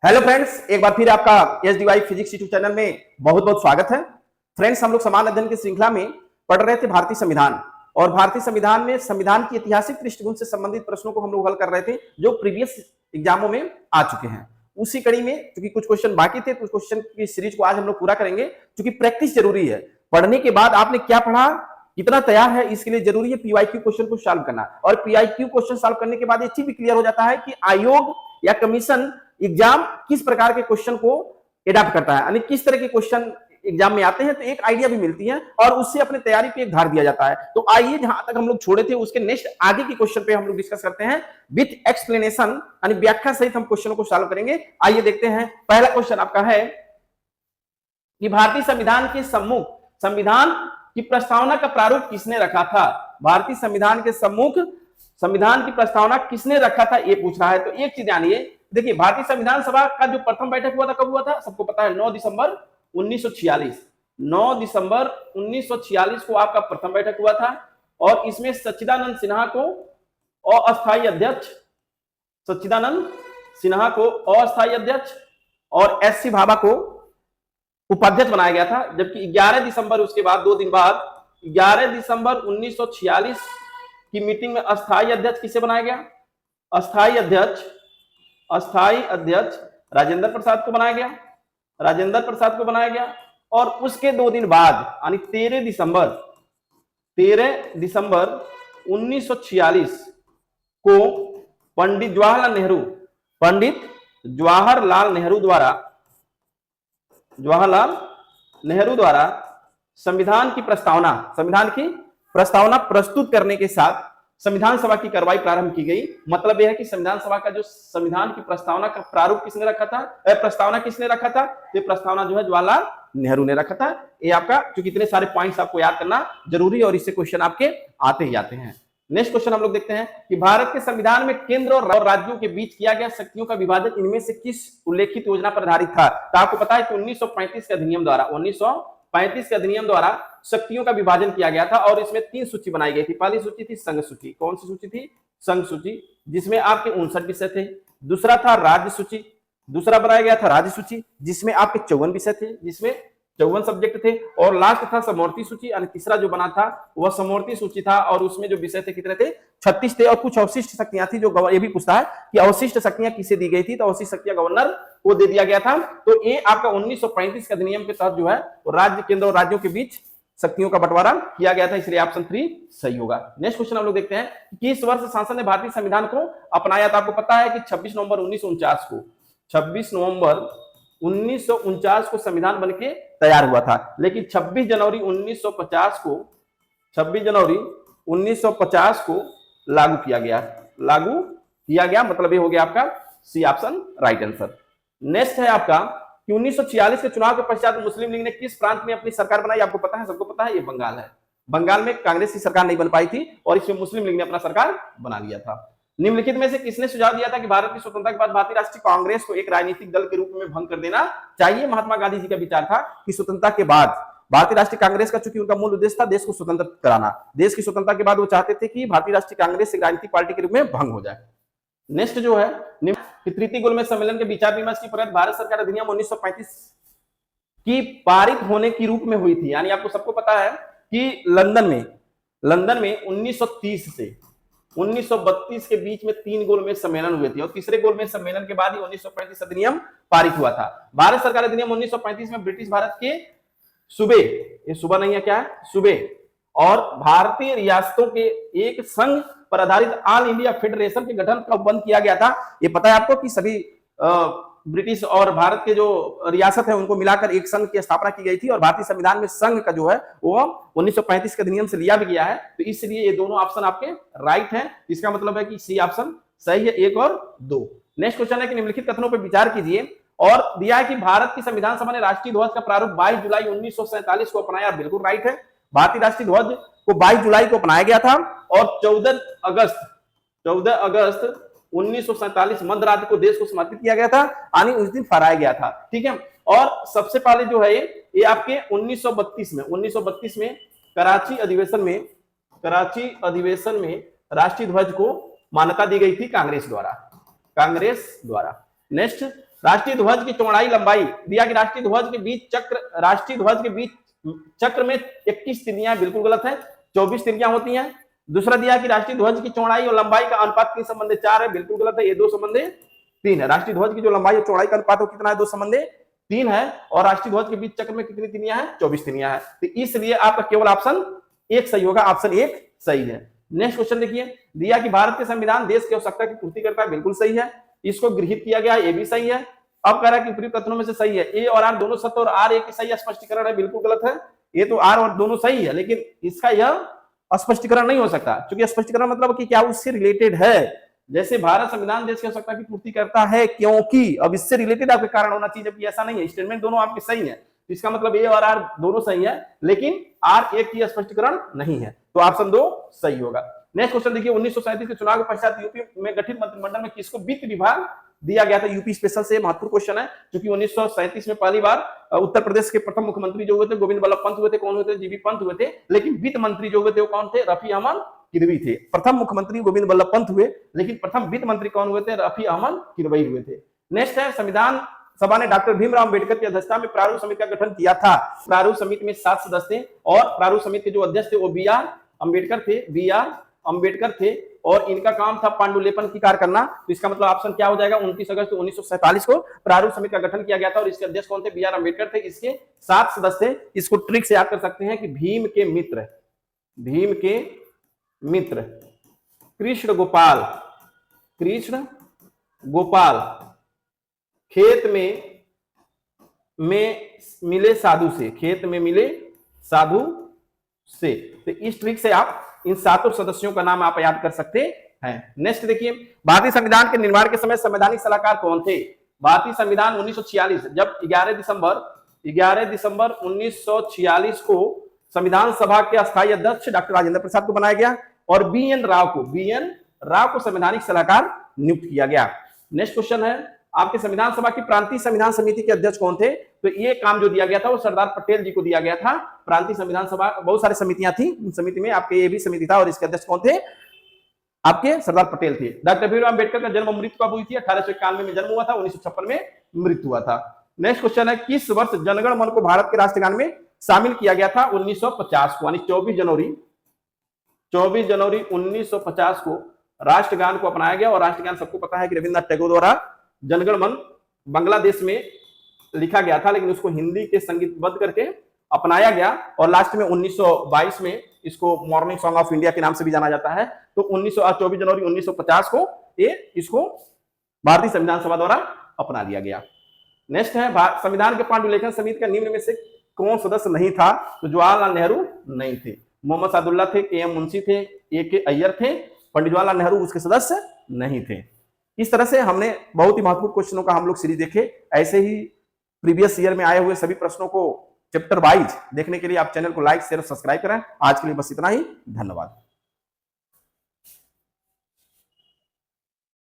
Hello friends, एक बार फिर आपका एसडीवाई फिजिक्स यूट्यूब चैनल में बहुत बहुत स्वागत है। फ्रेंड्स, हम लोग समान अध्ययन की श्रृंखला में पढ़ रहे थे भारतीय संविधान, और भारतीय संविधान में संविधान की ऐतिहासिक पृष्ठभूमि से संबंधित प्रश्नों को हम लोग हल कर रहे थे जो प्रीवियस एग्जामों में आ चुके हैं। उसी कड़ी में क्योंकि कुछ क्वेश्चन बाकी थे, कुछ क्वेश्चन की सीरीज को आज हम लोग पूरा करेंगे। क्योंकि प्रैक्टिस जरूरी है, पढ़ने के बाद आपने क्या पढ़ा, कितना तैयार है, इसके लिए जरूरी है पीवाईक्यू क्वेश्चन को सॉल्व करना। और पीवाईक्यू क्वेश्चन सॉल्व करने के बाद ये चीज भी क्लियर हो जाता है कि आयोग या कमीशन एग्जाम किस प्रकार के क्वेश्चन को एडाप्ट करता है, यानी किस तरह के क्वेश्चन एग्जाम में आते हैं, तो एक आइडिया भी मिलती है और उससे अपने तैयारी पे एक धार दिया जाता है। तो आइए जहां तक हम लोग छोड़े थे उसके नेक्स्ट आगे के क्वेश्चन पे हम लोग डिस्कस करते हैं विथ एक्सप्लेनेशन, यानी व्याख्या सहित हम क्वेश्चनों को सॉल्व करेंगे। आइए देखते हैं। पहला क्वेश्चन आपका है कि भारतीय संविधान के सम्मुख संविधान की प्रस्तावना का प्रारूप किसने रखा था। भारतीय संविधान के सम्मुख संविधान की प्रस्तावना किसने रखा था, ये पूछ रहा है। तो एक चीज जानिए, देखिए भारतीय संविधान सभा का जो प्रथम बैठक हुआ था कब हुआ था, सबको पता है 9 दिसंबर 1946। 9 दिसंबर 1946 को आपका प्रथम बैठक हुआ था और इसमें सच्चिदानंद सिन्हा को अस्थायी अध्यक्ष, सच्चिदानंद सिन्हा को अस्थायी अध्यक्ष और एस.सी. भाभा को उपाध्यक्ष बनाया गया था। जबकि 11 दिसंबर उसके बाद 2 दिन बाद 11 दिसंबर 1946 की मीटिंग में अस्थायी अध्यक्ष किसे बनाया गया, अस्थायी अध्यक्ष राजेंद्र प्रसाद को बनाया गया, राजेंद्र प्रसाद को बनाया गया। और उसके 2 दिन बाद यानी 13 दिसंबर 1946 को पंडित जवाहरलाल नेहरू द्वारा संविधान की प्रस्तावना प्रस्तुत करने के साथ संविधान सभा की कार्रवाई प्रारंभ की गई। मतलब यह है कि संविधान सभा का जो संविधान की प्रस्तावना का प्रारूप किसने रखा था, प्रस्तावना किसने रखा था, ये प्रस्तावना जो है जवाहरलाल नेहरू ने रखा था। ये आपका, क्योंकि इतने सारे पॉइंट्स आपको याद करना जरूरी है और इससे क्वेश्चन आपके आते ही आते हैं। नेक्स्ट क्वेश्चन हम लोग देखते हैं कि भारत के संविधान में केंद्र और राज्यों के बीच किया गया शक्तियों का विभाजन इनमें से किस उल्लेखित योजना पर आधारित था। तो आपको पता है कि 1935 के अधिनियम द्वारा शक्तियों का विभाजन किया गया था और इसमें 3 सूची बनाई गई थी। पहली सूची थी संघ सूची। कौन सी सूची थी? संघ सूची, जिसमें आपके 59 विषय थे। दूसरा था राज्य सूची, दूसरा बनाया गया था राज्य सूची जिसमें आपके 54 विषय थे, जिसमें 54 सब्जेक्ट थे। और लास्ट था समवर्ती सूची, यानी तीसरा जो बना था वह समवर्ती सूची था और उसमें जो विषय थे कितने थे, 36 थे। और कुछ अवशिष्ट शक्तियां थी, जो ये भी पूछता है कि अवशिष्ट शक्तियां किसे दी गई थी, तो अवशिष्ट शक्तियां गवर्नर को दे दिया गया था। तो ये आपका 1935 के अधिनियम के तहत जो है राज्य, केंद्र और राज्यों के बीच शक्तियों का बंटवारा किया गया था, इसलिए ऑप्शन 3 सही होगा। नेक्स्ट क्वेश्चन हम लोग देखते हैं कि किस वर्ष संसद ने भारतीय संविधान को अपनाया था। आपको पता है कि 26 नवंबर 1949 को संविधान बनके तैयार हुआ था, लेकिन 26 जनवरी 1950 को लागू किया गया। मतलब ये हो गया आपका C option right answer. Next है आपका कि 1946 के चुनाव के पश्चात मुस्लिम लीग ने किस प्रांत में अपनी सरकार बनाई। आपको पता है, सबको पता है, ये बंगाल है। बंगाल में कांग्रेस की सरकार नहीं बन पाई थी और इसमें मुस्लिम लीग ने अपना सरकार बना लिया था। निम्नलिखित में से किसने सुझाव दिया था कि भारत की स्वतंत्रता के बाद भारतीय राष्ट्रीय कांग्रेस को एक राजनीतिक दल के रूप में भंग कर देना चाहिए। महात्मा गांधी जी का विचार था कि स्वतंत्रता के बाद भारतीय राष्ट्रीय कांग्रेस का, चूंकि उनका मूल उद्देश्य था देश को स्वतंत्र कराना, देश की स्वतंत्रता के बाद वो चाहते थे कि भारतीय राष्ट्रीय कांग्रेस एक राजनीतिक पार्टी के रूप में भंग हो जाए। नेक्स्ट जो है तृतीय गोलमेज सम्मेलन के विचार विमर्श की प्रगति भारत सरकार अधिनियम 1935 की पारित होने की रूप में हुई थी। यानी आपको सबको पता है कि लंदन में 1930 से 1932 के बीच में 3 गोलमेज सम्मेलन हुए थे और तीसरे गोलमेज सम्मेलन के बाद ही 1935 अधिनियम पारित हुआ था। भारत सरकार अधिनियम 1935 में ब्रिटिश भारत के सूबे, ये सूबा नहीं है, क्या है, सूबे और भारतीय रियासतों के एक संघ पर आधारित ऑल इंडिया फेडरेशन के गठन का बंद किया गया था। ये पता है आपको कि सभी ब्रिटिश और भारत के जो रियासत है उनको मिलाकर एक संघ की स्थापना की गई थी और भारतीय संविधान में संघ का जो है वो 1935 के अधिनियम से लिया भी गया है। तो इसलिए ये दोनों ऑप्शन आपके राइट हैं। इसका मतलब है कि सी ऑप्शन सही है, 1 और 2। नेक्स्ट क्वेश्चन है कि निम्नलिखित कथनों पर विचार कीजिए। और दिया है कि भारत की संविधान सभा ने राष्ट्रीय ध्वज का प्रारूप 22 जुलाई 1947 को अपनाया। बिल्कुल राइट है, भारतीय राष्ट्रीय ध्वज को 22 जुलाई को अपनाया गया था और 14 अगस्त 1947 मध्यरात्रि को देश को समर्पित किया गया था, यानी उस दिन फहराया गया था। ठीक है। और सबसे पहले जो है ये आपके 1932 में कराची अधिवेशन में राष्ट्रीय ध्वज को मान्यता दी गई थी कांग्रेस द्वारा। नेक्स्ट राष्ट्रीय ध्वज की चौड़ाई लंबाई दिया कि राष्ट्रीय ध्वज के बीच चक्र में 21 तिलियां, बिल्कुल गलत है, 24 तिलियां होती हैं। दूसरा दिया कि राष्ट्रीय ध्वज की चौड़ाई और लंबाई का अनुपात 3 संबंध 4 है, बिल्कुल गलत है, ये 2 संबंध 3 है। राष्ट्रीय ध्वज की जो लंबाई और चौड़ाई का अनुपात हो कितना है, 2 संबंध 3 है। और राष्ट्रीय ध्वज के बीच चक्र में कितनी तिलियां हैं, 24 तिलियां हैं। तो इसलिए आपका केवल ऑप्शन 1 सही होगा, ऑप्शन 1 सही है। नेक्स्ट क्वेश्चन देखिए, दिया कि भारत के संविधान देश की आवश्यकता की पूर्ति करता है, बिल्कुल सही है, इसको गृहीत किया गया, ये भी सही है। अब कह रहा है कि उपयुक्त कथनों में से सही है, ए और आर दोनों सत्य और आर एक सही स्पष्टीकरण है, बिल्कुल गलत है। ये तो आर और दोनों सही है, लेकिन इसका यह स्पष्टीकरण नहीं हो सकता, क्योंकि स्पष्टीकरण मतलब कि क्या उससे रिलेटेड है। जैसे भारत संविधान देश की आवश्यकता की पूर्ति करता है क्योंकि, अब इससे रिलेटेड आपके कारण होना चाहिए, जबकि ऐसा नहीं है। स्टेटमेंट दोनों आपके सही है, तो इसका मतलब ए और आर दोनों सही है, लेकिन आर एक की स्पष्टीकरण नहीं है, तो ऑप्शन 2 सही होगा। नेक्स्ट क्वेश्चन देखिए, 1937 के चुनाव के पश्चात यूपी में गठित मंत्रिमंडल में किसको वित्त विभाग दिया गया था। यूपी स्पेशल से महत्वपूर्ण क्वेश्चन है, क्योंकि 1937 में पहली बार उत्तर प्रदेश के प्रथम मुख्यमंत्री जो हुए थे गोविंद बल्लभ पंत हुए थे। कौन हुए थे, जीबी पंत हुए थे। लेकिन वित्त मंत्री जो हुए थे वो कौन थे, रफी अहमद किदवई थे। प्रथम मुख्यमंत्री गोविंद बल्लभ पंत हुए, लेकिन प्रथम वित्त मंत्री कौन हुए थे, रफी अहमद किदवई हुए थे। नेक्स्ट है, संविधान सभा ने डॉक्टर भीमराव अंबेडकर की अध्यक्षता में प्रारूप समिति का गठन किया था। प्रारूप समिति में 7 सदस्य थे और प्रारूप समिति के जो अध्यक्ष थे वो बी.आर. अम्बेडकर थे और इनका काम था पांडुलेपन की कार्य करना। तो इसका मतलब ऑप्शन क्या हो जाएगा, 29 अगस्त 1947 को प्रारूप समिति का गठन किया गया था और इसके अध्यक्ष कौन थे, बी.आर. अम्बेडकर थे। इसके 7 सदस्य थे। इसको ट्रिक से याद कर सकते हैं कि भीम के मित्र कृष्ण गोपाल खेत में मिले साधु से। तो इस ट्रिक से आप इन 7 सदस्यों का नाम आप याद कर सकते हैं। नेक्स्ट देखिए, भारतीय संविधान के निर्माण के समय संवैधानिक सलाहकार कौन थे। भारतीय संविधान 1946 जब 11 दिसंबर 1946 को संविधान सभा के अस्थायी अध्यक्ष डॉक्टर राजेंद्र प्रसाद को बनाया गया और बी.एन. राव को संवैधानिक सलाहकार नियुक्त किया गया। नेक्स्ट क्वेश्चन है, आपके संविधान सभा की प्रांतीय संविधान समिति के अध्यक्ष कौन थे। तो ये काम जो दिया गया था वो सरदार पटेल जी को दिया गया था। प्रांतीय संविधान सभा बहुत सारी समितियां थी, उन समिति में आपके ये भी समिति था और इसके अध्यक्ष कौन थे, आपके सरदार पटेल थे। डॉक्टर भीमराव अम्बेडकर का जन्म मृत्यु कब हुई थी, 1891 में जन्म हुआ था, 1956 में मृत्यु हुआ था। नेक्स्ट क्वेश्चन है, किस वर्ष जनगण मन को भारत के राष्ट्रगान में शामिल किया गया था। 1950 को, यानी 24 जनवरी 1950 को राष्ट्रगान को अपनाया गया। और राष्ट्रगान सबको पता है कि रविन्द्रनाथ टैगोर द्वारा जनगण मन बांग्लादेश में लिखा गया था, लेकिन उसको हिंदी के संगीतबद्ध करके अपनाया गया और लास्ट में 1922 में इसको मॉर्निंग सॉन्ग ऑफ इंडिया के नाम से भी जाना जाता है। तो 24 जनवरी 1950 को इसको भारतीय संविधान सभा द्वारा अपना लिया गया। नेक्स्ट है, संविधान के पांडुलेखन समिति का निम्न में से कौन सदस्य नहीं था। तो जवाहरलाल नेहरू नहीं थे, मोहम्मद सादुल्लाह थे, के.एम. मुंशी थे, ए.के. अय्यर थे, पंडित जवाहरलाल नेहरू उसके सदस्य नहीं थे। इस तरह से हमने बहुत ही महत्वपूर्ण क्वेश्चनों का हम लोग सीरीज देखे। ऐसे ही प्रीवियस ईयर में आए हुए सभी प्रश्नों को चैप्टर वाइज देखने के लिए आप चैनल को लाइक शेयर सब्सक्राइब करें। आज के लिए बस इतना ही, धन्यवाद।